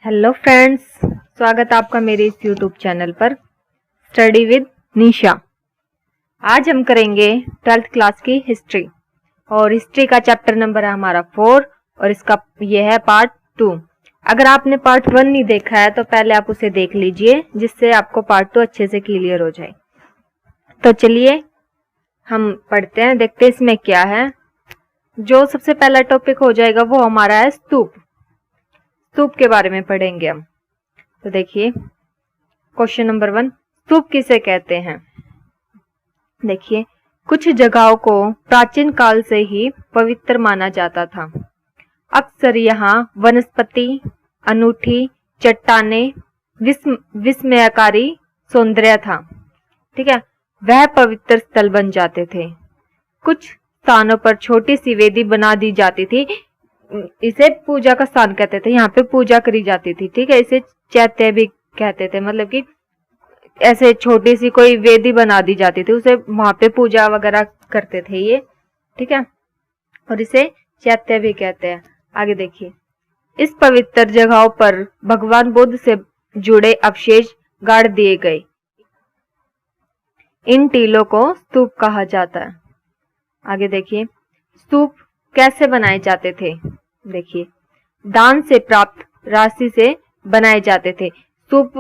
Hello friends, स्वागत है आपका मेरे इस यूट्यूब चैनल पर स्टडी विद निशा। आज हम करेंगे 12th क्लास की हिस्ट्री और हिस्ट्री का चैप्टर नंबर है हमारा 4 और इसका यह है पार्ट 2। अगर आपने पार्ट 1 नहीं देखा है तो पहले आप उसे देख लीजिए, जिससे आपको पार्ट 2 अच्छे से क्लियर हो जाए। तो चलिए हम पढ़ते हैं, देखते हैं इसमें क्या है। जो सबसे पहला टॉपिक हो जाएगा वो हमारा है स्तूप। स्तूप के बारे में पढ़ेंगे हम। तो देखिए क्वेश्चन नंबर 1, स्तूप किसे कहते हैं। देखिए, कुछ जगहों को प्राचीन काल से ही पवित्र माना जाता था। अक्सर यहाँ वनस्पति, अनूठी चट्टानें, विस्मयकारी सौंदर्य था। ठीक है, वह पवित्र स्थल बन जाते थे। कुछ स्थानों पर छोटी सी वेदी बना दी जाती थी, इसे पूजा का स्थान कहते थे। यहाँ पे पूजा करी जाती थी। ठीक है, इसे चैत्य भी कहते थे, मतलब कि ऐसे छोटी सी कोई वेदी बना दी जाती थी, उसे वहां पे पूजा वगैरह करते थे ये। ठीक है, और इसे चैत्य भी कहते हैं। आगे देखिए, इस पवित्र जगहों पर भगवान बुद्ध से जुड़े अवशेष गाड़ दिए गए। इन टीलों को स्तूप कहा जाता है। आगे देखिए, स्तूप कैसे बनाए जाते थे। देखिए, दान से प्राप्त राशि से बनाए जाते थे। स्तूप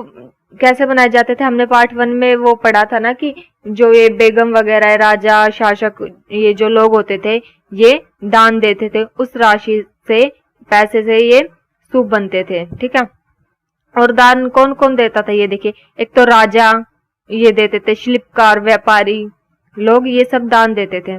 कैसे बनाए जाते थे, हमने पार्ट 1 में वो पढ़ा था ना कि जो ये बेगम वगैरह, राजा, शासक, ये जो लोग होते थे ये दान देते थे, उस राशि से, पैसे से ये स्तूप बनते थे। ठीक है, और दान कौन कौन देता था ये देखिए, एक तो राजा ये देते थे, शिल्पकार, व्यापारी लोग ये सब दान देते थे,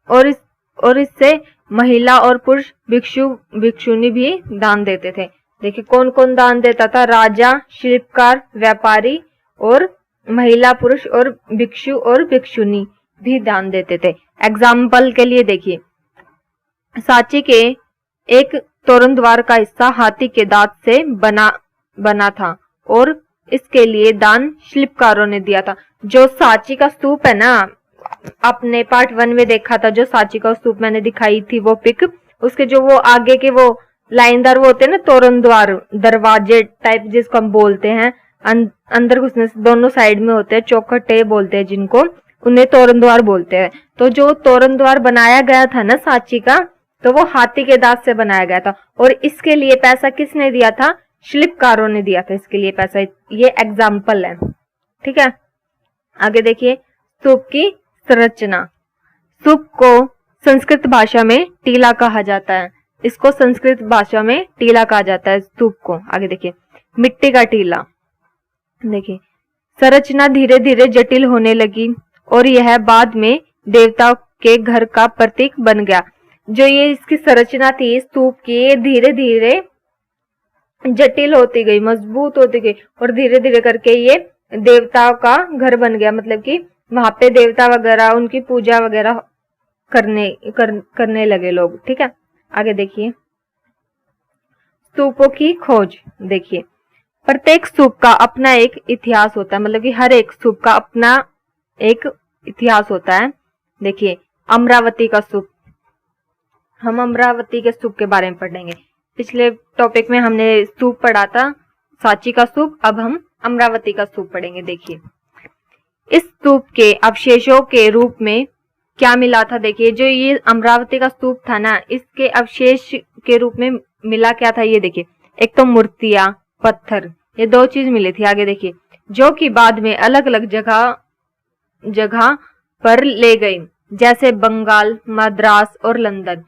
और इससे महिला और पुरुष भिक्षुनी भी दान देते थे। देखिए कौन कौन दान देता था, राजा, शिल्पकार, व्यापारी और महिला, पुरुष और भिक्षु और भिक्षुनी भी दान देते थे। एग्जाम्पल के लिए देखिए, सांची के एक तोरण द्वार का हिस्सा हाथी के दांत से बना था और इसके लिए दान शिल्पकारों ने दिया था। जो सांची का स्तूप है ना, आपने पार्ट 1 में देखा था, जो सांची का स्तूप मैंने दिखाई थी वो पिक, उसके जो वो आगे के वो लाइनदार वो होते हैं ना, तोरण द्वार, दरवाजे टाइप जिसको हम बोलते हैं, अंदर घुसने से दोनों साइड में होते हैं, चौखटे बोलते हैं जिनको, उन्हें तोरण द्वार बोलते हैं। तो जो तोरण द्वार बनाया गया था ना सांची का, तो वो हाथी के दांत से बनाया गया था, और इसके लिए पैसा किसने दिया था, शिल्पकारों ने दिया था इसके लिए पैसा। ये एग्जाम्पल है। ठीक है, आगे देखिए, स्तूप की संरचना। स्तूप को संस्कृत भाषा में टीला कहा जाता है। इसको संस्कृत भाषा में टीला कहा जाता है स्तूप को। आगे देखिए, मिट्टी का टीला। देखिए, संरचना धीरे धीरे जटिल होने लगी और यह बाद में देवताओं के घर का प्रतीक बन गया। जो ये इसकी संरचना थी स्तूप की, ये धीरे धीरे जटिल होती गई, मजबूत होती गई, और धीरे धीरे करके ये देवताओं का घर बन गया। मतलब कि वहां पे देवता वगैरह, उनकी पूजा वगैरह करने लगे लोग। ठीक है, आगे देखिए, स्तूपों की खोज। देखिए, प्रत्येक स्तूप का अपना एक इतिहास होता है, मतलब कि हर एक स्तूप का अपना एक इतिहास होता है। देखिए, अमरावती का स्तूप, हम अमरावती के स्तूप के बारे में पढ़ेंगे। पिछले टॉपिक में हमने स्तूप पढ़ा था, सांची का स्तूप, अब हम अमरावती का स्तूप पढ़ेंगे। देखिए, इस स्तूप के अवशेषों के रूप में क्या मिला था। देखिए, जो ये अमरावती का स्तूप था ना, इसके अवशेष के रूप में मिला क्या था, ये देखिए, एक तो मूर्तियां, पत्थर, ये दो चीज मिली थी। आगे देखिए, जो कि बाद में अलग अलग जगह पर ले गई, जैसे बंगाल, मद्रास और लंदन।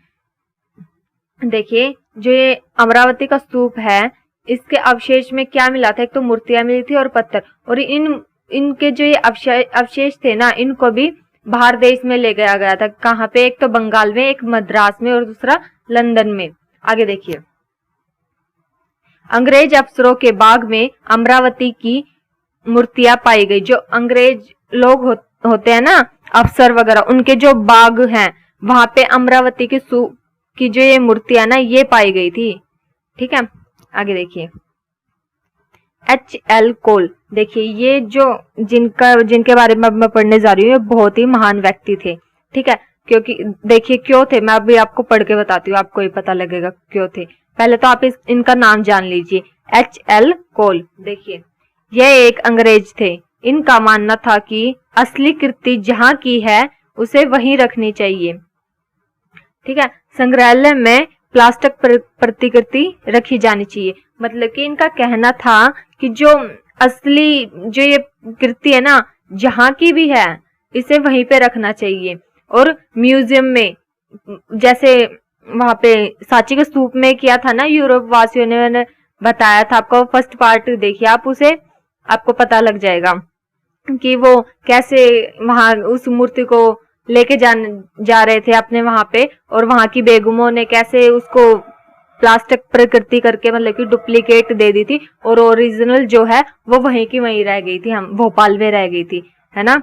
देखिए, जो ये अमरावती का स्तूप है, इसके अवशेष में क्या मिला था, एक तो मूर्तियां मिली थी और पत्थर, और इनके जो ये अवशेष थे ना, इनको भी बाहर देश में ले गया था। कहाँ पे, एक तो बंगाल में, एक मद्रास में और दूसरा लंदन में। आगे देखिए, अंग्रेज अफसरों के बाग में अमरावती की मूर्तियां पाई गई। जो अंग्रेज लोग होते हैं ना, अफसर वगैरह, उनके जो बाग हैं वहां पे अमरावती की जो ये मूर्तियां ना, ये पाई गई थी। ठीक है, आगे देखिए, H.L. कोल। देखिए, ये जो जिनके बारे में अब मैं पढ़ने जा रही हूँ, ये बहुत ही महान व्यक्ति थे। ठीक है, क्योंकि देखिए क्यों थे, मैं अभी आपको पढ़ के बताती हूँ, आपको ही पता लगेगा क्यों थे। पहले तो आप इनका नाम जान लीजिए। H.L. कोल, देखिए यह एक अंग्रेज थे। इनका मानना था कि असली कृति जहाँ की है उसे वहीं रखनी चाहिए, ठीक है। संग्रहालय में प्लास्टिक प्रतिकृति रखी जानी चाहिए। मतलब कि इनका कहना था कि जो असली जो ये कृति है ना, जहाँ की भी है, इसे वहीं पे रखना चाहिए। और म्यूजियम में, जैसे वहां पे सांची के स्तूप में किया था ना यूरोप वासियों ने, मैंने बताया था आपको, फर्स्ट पार्ट देखिए आप उसे, आपको पता लग जाएगा कि वो कैसे वहां उस मूर्ति को लेके जा रहे थे अपने वहां पे, और वहां की बेगमों ने कैसे उसको प्लास्टिक प्रकृति करके मतलब कि डुप्लीकेट दे दी थी, और ओरिजिनल जो है वो वहीं की वहीं रह गई थी, हम भोपाल में रह गई थी, है ना।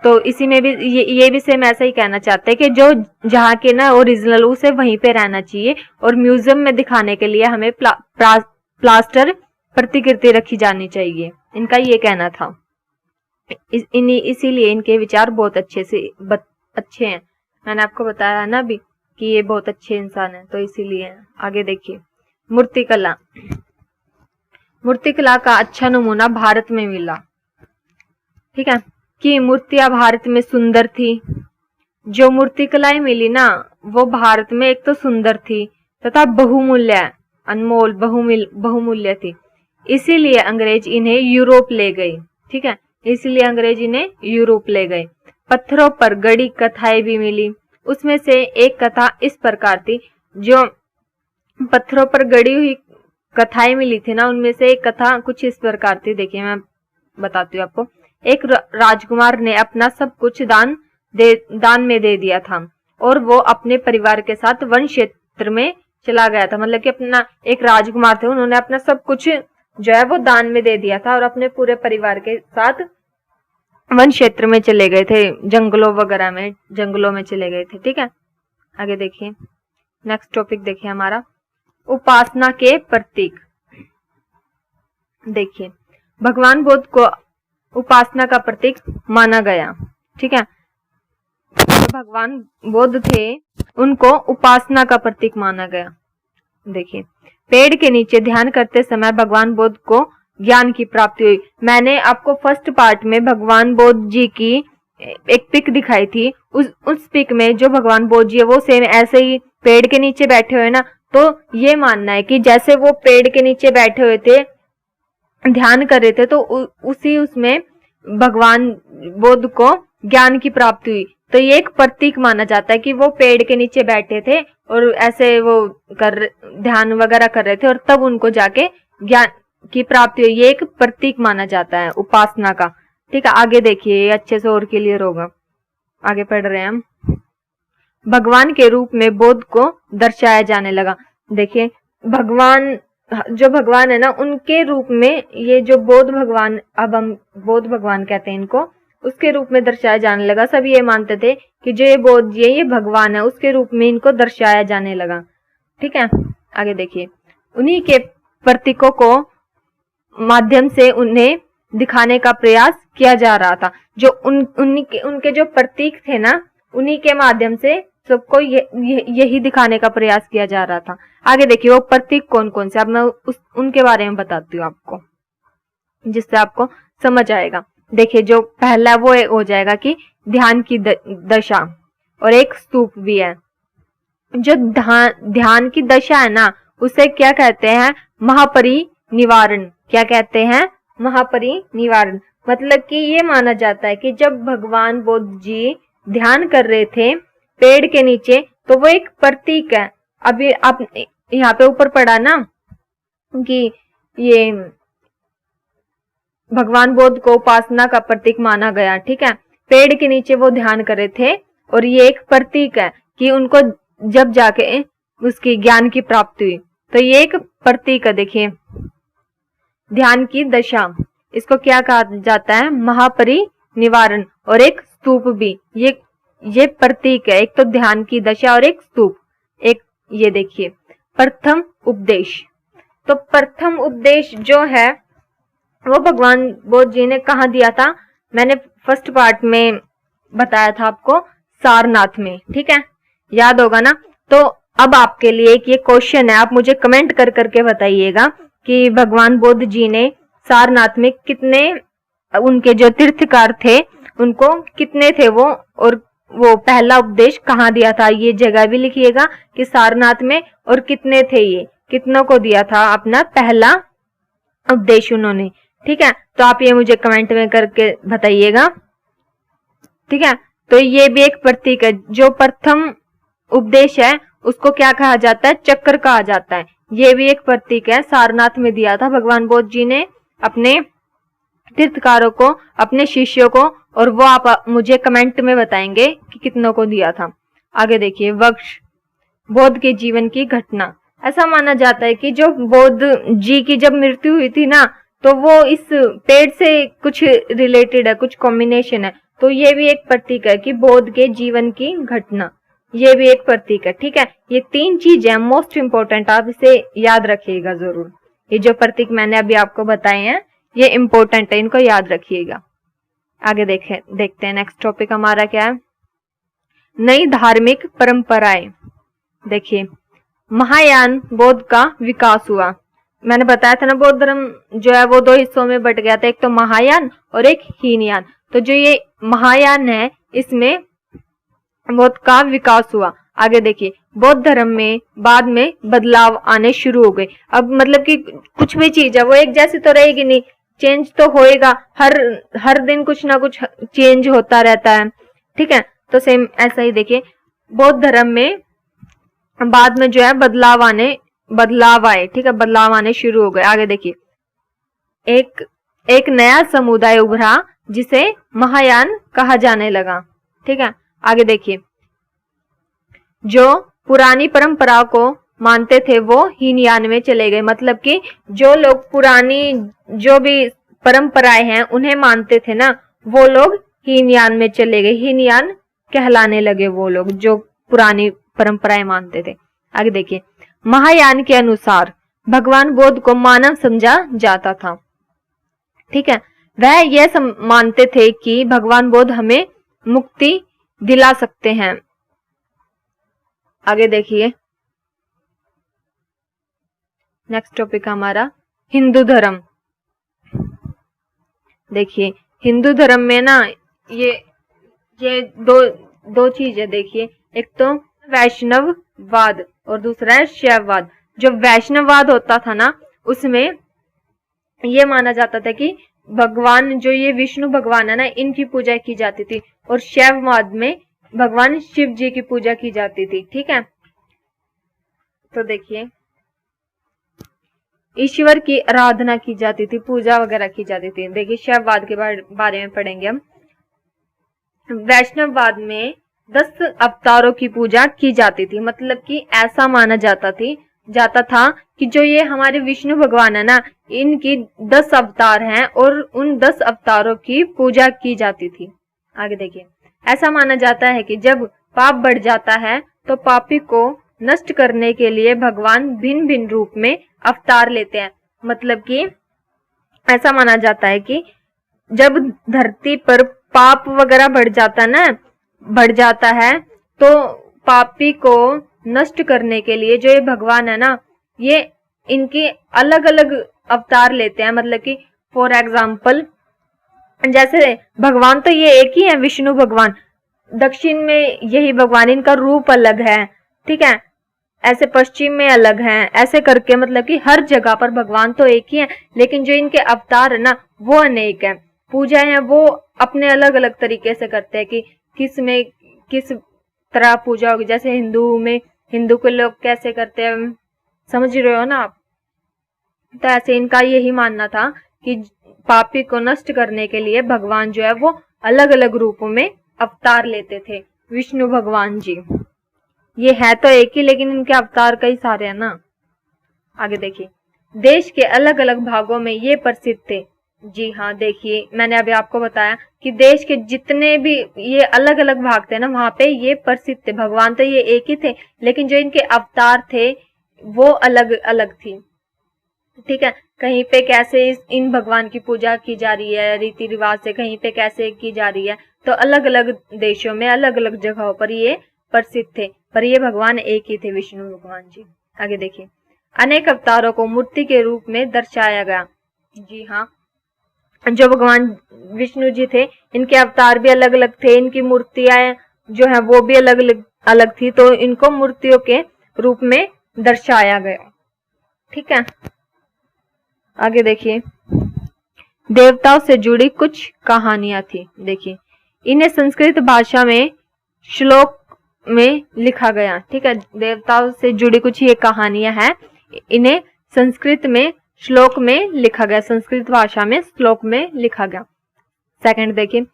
तो इसी में भी ये भी सेम ऐसा ही कहना चाहते हैं कि जो जहाँ के ना ओरिजिनल उसे वहीं पे रहना चाहिए, और म्यूजियम में दिखाने के लिए हमें प्लास्टर प्रतिकृति रखी जानी चाहिए, इनका ये कहना था। इसीलिए इनके विचार बहुत अच्छे हैं। मैंने आपको बताया ना अभी कि ये बहुत अच्छे इंसान है, तो इसीलिए। आगे देखिए, मूर्तिकला। मूर्तिकला का अच्छा नमूना भारत में मिला, ठीक है, कि मूर्तियां भारत में सुंदर थी। जो मूर्तिकलाएं मिली ना वो भारत में एक तो सुंदर थी तथा बहुमूल्य, अनमोल बहुमूल्य थी। इसीलिए अंग्रेज इन्हें यूरोप ले गए, ठीक है, इसलिए अंग्रेज इन्हें यूरोप ले गए। पत्थरों पर गढ़ी कथाएं भी मिली। उसमें से एक कथा इस प्रकार थी, जो पत्थरों पर गढ़ी हुई कथाएं मिली थी ना, उनमें से एक कथा कुछ इस प्रकार थी। देखिए मैं बताती हूँ आपको। एक राजकुमार ने अपना सब कुछ दान में दे दिया था, और वो अपने परिवार के साथ वन क्षेत्र में चला गया था। मतलब कि अपना एक राजकुमार थे, उन्होंने अपना सब कुछ जो है वो दान में दे दिया था, और अपने पूरे परिवार के साथ वन क्षेत्र में चले गए थे, जंगलों वगैरह में, जंगलों में चले गए थे, ठीक है। आगे देखिए, नेक्स्ट टॉपिक देखिए हमारा, उपासना के प्रतीक। देखिए भगवान बुद्ध को उपासना का प्रतीक माना गया, ठीक है। तो भगवान बुद्ध थे, उनको उपासना का प्रतीक माना गया। देखिए, पेड़ के नीचे ध्यान करते समय भगवान बुद्ध को ज्ञान की प्राप्ति हुई। मैंने आपको फर्स्ट पार्ट में भगवान बुद्ध जी की एक पिक दिखाई थी। उस पिक में जो भगवान बुद्ध जी है वो सेम ऐसे ही पेड़ के नीचे बैठे हुए ना, तो ये मानना है कि जैसे वो पेड़ के नीचे बैठे हुए थे, ध्यान कर रहे थे, तो उसमें भगवान बुद्ध को ज्ञान की प्राप्ति हुई। तो ये एक प्रतीक माना जाता है कि वो पेड़ के नीचे बैठे थे और ऐसे वो ध्यान वगैरह कर रहे थे, और तब उनको जाके ज्ञान की प्राप्ति हुई। ये एक प्रतीक माना जाता है उपासना का, ठीक है। आगे देखिए, अच्छे से और क्लियर होगा। आगे पढ़ रहे हैं हम। भगवान के रूप में बुद्ध को दर्शाया जाने लगा। देखिए भगवान, जो भगवान है ना, उनके रूप में ये जो बौद्ध भगवान, अब हम बौद्ध भगवान कहते हैं इनको, उसके रूप में दर्शाया जाने लगा। सब ये मानते थे कि जो ये बौद्ध जी है ये भगवान है, उसके रूप में इनको दर्शाया जाने लगा, ठीक है। आगे देखिए, उन्हीं के प्रतीकों को माध्यम से उन्हें दिखाने का प्रयास किया जा रहा था। जो उनके जो प्रतीक थे ना, उन्हीं के माध्यम से सबको यही दिखाने का प्रयास किया जा रहा था। आगे देखिए, वो प्रतीक कौन कौन से, अब मैं उनके बारे में बताती हूँ आपको, जिससे आपको समझ आएगा। देखिए, जो पहला वो हो जाएगा कि ध्यान की दशा, और एक स्तूप भी है। जो ध्यान की दशा है ना, उसे क्या कहते हैं? महापरिनिवारण। क्या कहते हैं? महापरिनिवारण। मतलब कि ये माना जाता है कि जब भगवान बुद्ध जी ध्यान कर रहे थे पेड़ के नीचे, तो वो एक प्रतीक है। अभी आप यहाँ पे ऊपर पढ़ा ना कि ये भगवान बुद्ध को उपासना का प्रतीक माना गया, ठीक है। पेड़ के नीचे वो ध्यान कर रहे थे, और ये एक प्रतीक है कि उनको जब जाके उसकी ज्ञान की प्राप्ति हुई, तो ये एक प्रतीक है। देखिए, ध्यान की दशा, इसको क्या कहा जाता है? महापरिनिवारण। और एक स्तूप भी, ये प्रतीक है। एक तो ध्यान की दशा और एक स्तूप। एक ये देखिए, प्रथम उपदेश। तो प्रथम उपदेश जो है वो भगवान बुद्ध जी ने कहाँ दिया था? मैंने फर्स्ट पार्ट में बताया था आपको, सारनाथ में। ठीक है, याद होगा ना। तो अब आपके लिए एक ये क्वेश्चन है, आप मुझे कमेंट कर करके बताइएगा कि भगवान बुद्ध जी ने सारनाथ में कितने, उनके जो तीर्थकार थे उनको कितने थे वो, और वो पहला उपदेश कहाँ दिया था, ये जगह भी लिखिएगा कि सारनाथ में, और कितने थे, ये कितनों को दिया था अपना पहला उपदेश उन्होंने। ठीक है, तो आप ये मुझे कमेंट में करके बताइएगा। ठीक है, तो ये भी एक प्रतीक है, जो प्रथम उपदेश है उसको क्या कहा जाता है, चक्र कहा जाता है। ये भी एक प्रतीक है, सारनाथ में दिया था भगवान बुद्ध जी ने अपने तीर्थकारों को, अपने शिष्यों को, और वो आप मुझे कमेंट में बताएंगे कि कितनों को दिया था। आगे देखिए, वृक्ष, बुद्ध के जीवन की घटना। ऐसा माना जाता है कि जो बुद्ध जी की जब मृत्यु हुई थी ना, तो वो इस पेड़ से कुछ रिलेटेड है, कुछ कॉम्बिनेशन है। तो ये भी एक प्रतीक है कि बुद्ध के जीवन की घटना, ये भी एक प्रतीक है। ठीक है, ये 3 चीज है मोस्ट इंपोर्टेंट, आप इसे याद रखिएगा जरूर। ये जो प्रतीक मैंने अभी आपको बताए हैं ये इंपोर्टेंट है, इनको याद रखिएगा। आगे देखते हैं नेक्स्ट टॉपिक हमारा क्या है, नई धार्मिक परंपराएं। देखिए, महायान बौद्ध का विकास हुआ। मैंने बताया था ना, बौद्ध धर्म जो है वो 2 हिस्सों में बट गया था, एक तो महायान और एक हीनयान। तो जो ये महायान है इसमें बौद्ध का विकास हुआ। आगे देखिए, बौद्ध धर्म में बाद में बदलाव आने शुरू हो गए। अब मतलब कि कुछ भी चीज है वो एक जैसी तो रहेगी नहीं, चेंज तो होएगा, हर दिन कुछ ना कुछ चेंज होता रहता है। ठीक है, तो सेम ऐसा ही देखिए, बौद्ध धर्म में बाद में जो है बदलाव आए। ठीक है, बदलाव आने शुरू हो गए। आगे देखिए, एक नया समुदाय उभरा जिसे महायान कहा जाने लगा। ठीक है, आगे देखिए, जो पुरानी परंपरा को मानते थे वो हीनयान में चले गए। मतलब कि जो लोग पुरानी जो भी परंपराएं हैं उन्हें मानते थे ना, वो लोग हीनयान में चले गए, हीनयान कहलाने लगे वो लोग जो पुरानी परंपराएं मानते थे। आगे देखिए, महायान के अनुसार भगवान बुद्ध को मानव समझा जाता था। ठीक है, वह यह मानते थे कि भगवान बुद्ध हमें मुक्ति दिला सकते हैं। आगे देखिए, नेक्स्ट टॉपिक हमारा हिंदू धर्म। देखिए, हिंदू धर्म में ना ये दो चीज है। देखिए, एक तो वैष्णववाद और दूसरा है शैववाद। जो वैष्णववाद होता था ना, उसमें ये माना जाता था कि भगवान जो ये विष्णु भगवान है ना, इनकी पूजा की जाती थी, और शैववाद में भगवान शिव जी की पूजा की जाती थी। ठीक है, तो देखिए, ईश्वर की आराधना की जाती थी, पूजा वगैरह की जाती थी। देखिए, शैववाद के बारे में पढ़ेंगे हम। वैष्णववाद में 10 अवतारों की पूजा की जाती थी। मतलब कि ऐसा माना जाता था कि जो ये हमारे विष्णु भगवान है ना, इनकी 10 अवतार हैं और उन 10 अवतारों की पूजा की जाती थी। आगे देखिए, ऐसा माना जाता है कि जब पाप बढ़ जाता है तो पापी को नष्ट करने के लिए भगवान भिन्न भिन्न रूप में अवतार लेते हैं। मतलब कि ऐसा माना जाता है कि जब धरती पर पाप वगैरह बढ़ जाता है तो पापी को नष्ट करने के लिए जो ये भगवान है ना, ये इनके अलग अलग अवतार लेते हैं। मतलब कि फॉर एग्जाम्पल, जैसे भगवान तो ये एक ही है, विष्णु भगवान, दक्षिण में यही भगवान, इनका रूप अलग है। ठीक है, ऐसे पश्चिम में अलग हैं, ऐसे करके मतलब कि हर जगह पर भगवान तो एक ही है, लेकिन जो इनके अवतार है ना वो अनेक है। पूजा है वो अपने अलग अलग तरीके से करते हैं कि किस तरह पूजा होगी। जैसे हिंदू के लोग कैसे करते हैं, समझ रहे हो ना आप। तो ऐसे इनका यही मानना था कि पापी को नष्ट करने के लिए भगवान जो है वो अलग अलग रूपों में अवतार लेते थे, विष्णु भगवान जी। ये है तो एक ही, लेकिन इनके अवतार कई सारे हैं ना। आगे देखिए, देश के अलग अलग भागों में ये प्रसिद्ध थे। जी हाँ, देखिए, मैंने अभी आपको बताया कि देश के जितने भी ये अलग अलग भाग थे ना, वहां पे ये प्रसिद्ध थे। भगवान तो ये एक ही थे, लेकिन जो इनके अवतार थे वो अलग अलग थी। ठीक है। कहीं पे कैसे इन भगवान की पूजा की जा रही है रीति रिवाज से, कहीं पे कैसे की जा रही है। तो अलग अलग देशों में अलग अलग जगहों पर ये प्रसिद्ध थे, पर ये भगवान एक ही थे, विष्णु भगवान जी। आगे देखिए, अनेक अवतारों को मूर्ति के रूप में दर्शाया गया। जी हाँ, जो भगवान विष्णु जी थे इनके अवतार भी अलग अलग थे, इनकी मूर्तियां जो है वो भी अलग अलग थी, तो इनको मूर्तियों के रूप में दर्शाया गया। ठीक है। आगे देखिए, देवताओं से जुड़ी कुछ कहानियां थी। देखिए, इन्हें संस्कृत भाषा में श्लोक में लिखा गया। ठीक है, देवताओं से जुड़ी कुछ ये कहानियां हैं, इन्हें संस्कृत में श्लोक में लिखा गया, संस्कृत भाषा में श्लोक में लिखा गया। सेकंड देखिए,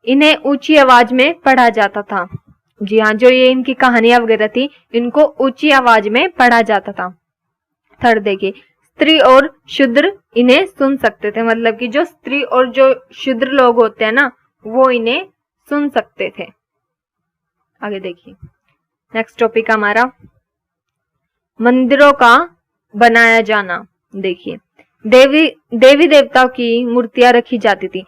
इन्हें ऊंची आवाज में पढ़ा जाता था। जी हाँ, जो ये इनकी कहानियां वगैरह थी इनको ऊंची आवाज में पढ़ा जाता था। थर्ड देखिए, स्त्री और शूद्र इन्हें सुन सकते थे, मतलब कि जो स्त्री और जो शूद्र लोग होते हैं ना वो इन्हें सुन सकते थे। आगे देखिए, नेक्स्ट टॉपिक हमारा मंदिरों का बनाया जाना। देखिए, देवी देवताओं की मूर्तियां रखी जाती थी,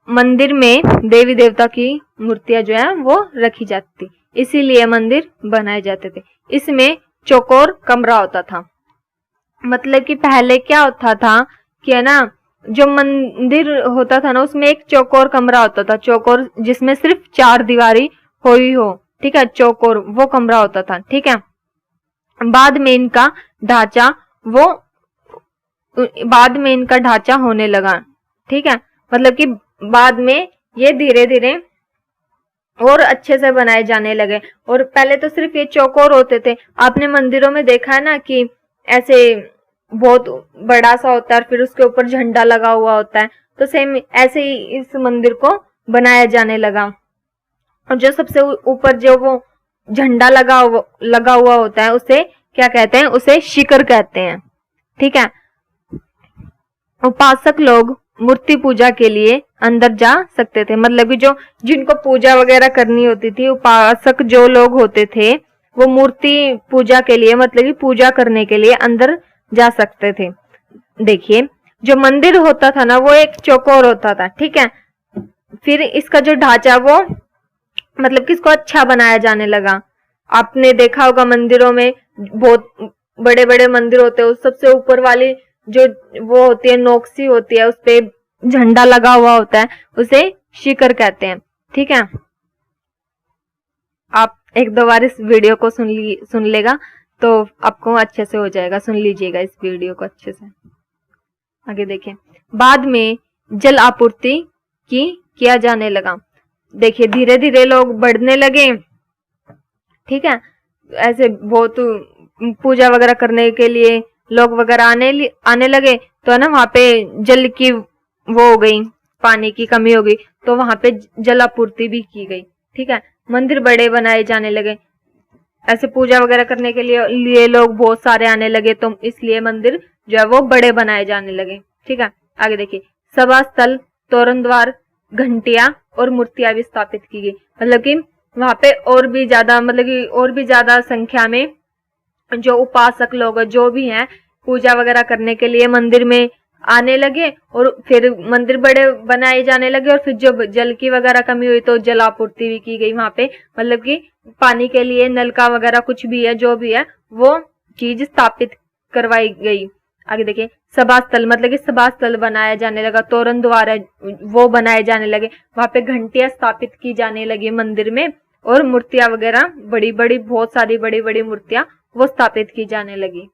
मंदिर में देवी देवता की मूर्तियां जो है वो रखी जाती थी, इसीलिए मंदिर बनाए जाते थे। इसमें चौकोर कमरा होता था, मतलब कि पहले क्या होता था कि है ना, जो मंदिर होता था ना उसमें एक चौकोर कमरा होता था, चौकोर जिसमें सिर्फ 4 दीवारी हुई हो। ठीक है, चौकोर वो कमरा होता था। ठीक है, बाद में इनका ढांचा होने लगा। ठीक है, मतलब कि बाद में ये धीरे धीरे और अच्छे से बनाए जाने लगे, और पहले तो सिर्फ ये चौकोर होते थे। आपने मंदिरों में देखा है ना कि ऐसे बहुत बड़ा सा होता है और फिर उसके ऊपर झंडा लगा हुआ होता है, तो सेम ऐसे ही इस मंदिर को बनाया जाने लगा। और जो सबसे ऊपर जो वो झंडा लगा हुआ होता है उसे क्या कहते हैं, उसे शिखर कहते हैं। ठीक है, उपासक लोग मूर्ति पूजा के लिए अंदर जा सकते थे, मतलब कि जो जिनको पूजा वगैरह करनी होती थी, उपासक जो लोग होते थे वो मूर्ति पूजा के लिए, मतलब कि पूजा करने के लिए अंदर जा सकते थे। देखिए, जो मंदिर होता था ना वो एक चौकोर होता था। ठीक है, फिर इसका जो ढांचा वो मतलब कि इसको अच्छा बनाया जाने लगा। आपने देखा होगा मंदिरों में बहुत बड़े बड़े मंदिर होते हैं, उस सबसे ऊपर वाली जो वो होती है नोक्सी होती है, उस पे झंडा लगा हुआ होता है, उसे शिखर कहते हैं। ठीक है, आप एक दो बार इस वीडियो को सुन लेगा तो आपको अच्छे से हो जाएगा, सुन लीजिएगा इस वीडियो को अच्छे से। आगे देखें, बाद में जल आपूर्ति किया जाने लगा। देखिए, धीरे धीरे लोग बढ़ने लगे। ठीक है, ऐसे बहुत पूजा वगैरह करने के लिए लोग वगैरह आने लगे, तो ना वहां पे जल की वो हो गई, पानी की कमी हो गई, तो वहां पे जल आपूर्ति भी की गई। ठीक है, मंदिर बड़े बनाए जाने लगे, ऐसे पूजा वगैरह करने के लिए लोग बहुत सारे आने लगे, तो इसलिए मंदिर जो है वो बड़े बनाए जाने लगे। ठीक है, आगे देखिए, सभा स्थल, तोरण द्वार, घंटियां और मूर्तियां भी स्थापित की गई, मतलब कि वहां पे और भी ज्यादा, मतलब कि और भी ज्यादा संख्या में जो उपासक लोग जो भी हैं पूजा वगैरह करने के लिए मंदिर में आने लगे, और फिर मंदिर बड़े बनाए जाने लगे, और फिर जब जल की वगैरह कमी हुई तो जल आपूर्ति भी की गई वहां पे, मतलब कि पानी के लिए नलका वगैरह कुछ भी है जो भी है वो चीज स्थापित करवाई गई। आगे देखिए, सभा स्थल, मतलब कि सभा स्थल बनाया जाने लगा, तोरण द्वार है वो बनाए जाने लगे, वहां पे घंटियां स्थापित की जाने लगी मंदिर में, और मूर्तियां वगैरह बड़ी बड़ी, बहुत सारी बड़ी बड़ी मूर्तियां वो स्थापित की जाने लगी।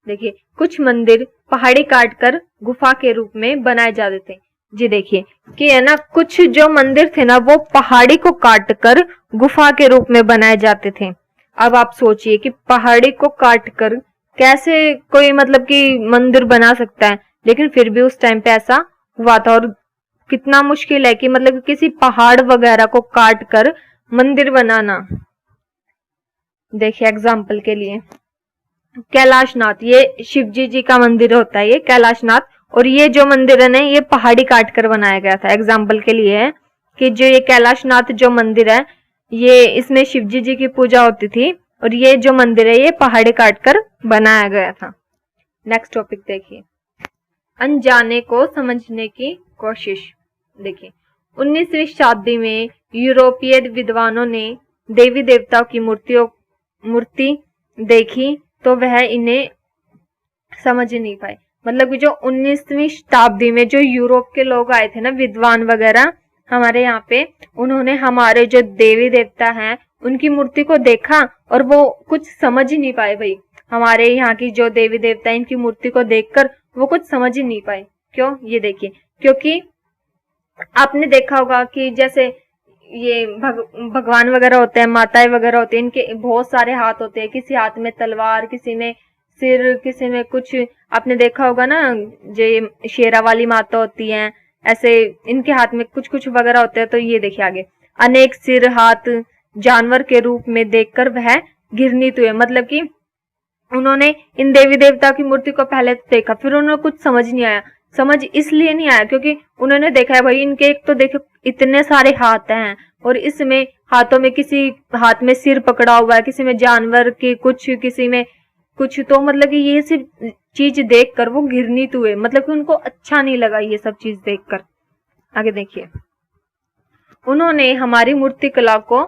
देखिए, कुछ मंदिर पहाड़ी काटकर गुफा के रूप में बनाए जाते थे। जी देखिए कि है ना, कुछ जो मंदिर थे ना वो पहाड़ी को काटकर गुफा के रूप में बनाए जाते थे। अब आप सोचिए कि पहाड़ी को काटकर कैसे कोई मतलब कि मंदिर बना सकता है, लेकिन फिर भी उस टाइम पे ऐसा हुआ था, और कितना मुश्किल है कि मतलब किसी पहाड़ वगैरह को काट कर मंदिर बनाना। देखिए, एग्जाम्पल के लिए कैलाशनाथ, ये शिवजी जी का मंदिर होता है, ये कैलाशनाथ, और ये जो मंदिर है ना ये पहाड़ी काट कर बनाया गया था। एग्जाम्पल के लिए है कि जो ये कैलाशनाथ जो मंदिर है ये इसमें शिवजी जी की पूजा होती थी, और ये जो मंदिर है ये पहाड़ी काट कर बनाया गया था। नेक्स्ट टॉपिक देखिए, अनजाने को समझने की कोशिश। देखिए 19वीं शताब्दी में यूरोपीय विद्वानों ने देवी देवताओं की मूर्ति देखी तो वह इन्हें समझ नहीं पाए। मतलब कि जो 19वीं शताब्दी में जो यूरोप के लोग आए थे ना, विद्वान वगैरह हमारे यहाँ पे, उन्होंने हमारे जो देवी देवता हैं उनकी मूर्ति को देखा और वो कुछ समझ ही नहीं पाए। भाई हमारे यहाँ की जो देवी देवता है इनकी मूर्ति को देखकर वो कुछ समझ ही नहीं पाए। क्यों? ये देखिए, क्योंकि आपने देखा होगा कि जैसे ये भगवान वगैरह होते हैं, माताएं वगैरह होती हैं, इनके बहुत सारे हाथ होते हैं, किसी हाथ में तलवार, किसी में सिर, किसी में कुछ। आपने देखा होगा ना, जो शेरा वाली माता होती हैं, ऐसे इनके हाथ में कुछ कुछ वगैरह होते हैं। तो ये देखिए आगे, अनेक सिर हाथ जानवर के रूप में देखकर वह घृणित हुए। मतलब कि उन्होंने इन देवी देवता की मूर्ति को पहले देखा, फिर उन्हें कुछ समझ नहीं आया। समझ इसलिए नहीं आया क्योंकि उन्होंने देखा है भाई इनके एक तो देखो इतने सारे हाथ हैं और इसमें हाथों में, किसी हाथ में सिर पकड़ा हुआ है, किसी में जानवर के कुछ, किसी में कुछ। तो मतलब कि ये सब चीज देखकर वो घृणित हुए, मतलब कि उनको अच्छा नहीं लगा ये सब चीज देखकर। आगे देखिए, उन्होंने हमारी मूर्ति कला को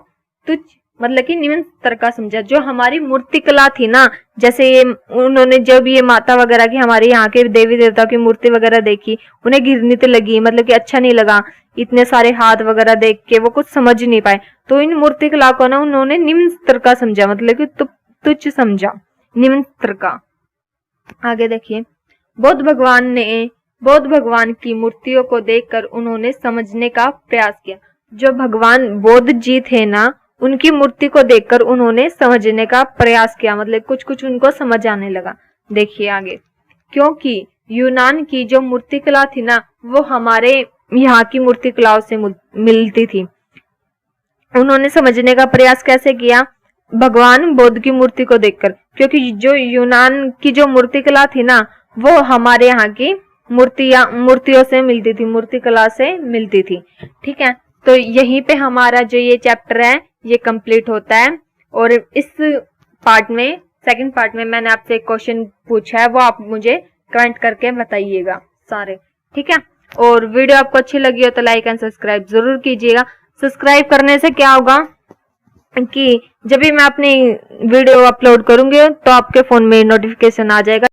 तुच्छ, मतलब कि निम्न स्तर का समझा। जो हमारी मूर्ति कला थी ना, जैसे ये उन्होंने जब ये माता वगैरह की, हमारे यहाँ के देवी देवता की मूर्ति वगैरह देखी, उन्हें घृणित लगी, मतलब कि अच्छा नहीं लगा। इतने सारे हाथ वगैरह देख के वो कुछ समझ नहीं पाए। तो इन मूर्ति कला को ना उन्होंने निम्न स्तर का समझा, मतलब कि तुच्छ समझा, निम्न स्तर का। आगे देखिए, बौद्ध भगवान की मूर्तियों को देखकर उन्होंने समझने का प्रयास किया। जो भगवान बौद्ध जी थे ना, उनकी मूर्ति को देखकर उन्होंने समझने का प्रयास किया, मतलब कुछ कुछ उनको समझ आने लगा। देखिए आगे, क्योंकि यूनान की जो मूर्ति कला थी ना, वो हमारे यहाँ की मूर्ति कलाओं से मिलती थी। उन्होंने समझने का प्रयास कैसे किया? भगवान बुद्ध की मूर्ति को देखकर, क्योंकि जो यूनान की जो मूर्ति कला थी ना, वो हमारे यहाँ की मूर्तियों से मिलती थी, मूर्ति कला से मिलती थी। ठीक है, तो यहीं पे हमारा जो ये चैप्टर है ये कंप्लीट होता है। और इस पार्ट में, सेकंड पार्ट में मैंने आपसे एक क्वेश्चन पूछा है, वो आप मुझे कमेंट करके बताइएगा सारे। ठीक है, और वीडियो आपको अच्छी लगी हो तो लाइक एंड सब्सक्राइब जरूर कीजिएगा। सब्सक्राइब करने से क्या होगा कि जब भी मैं अपनी वीडियो अपलोड करूंगी तो आपके फोन में नोटिफिकेशन आ जाएगा।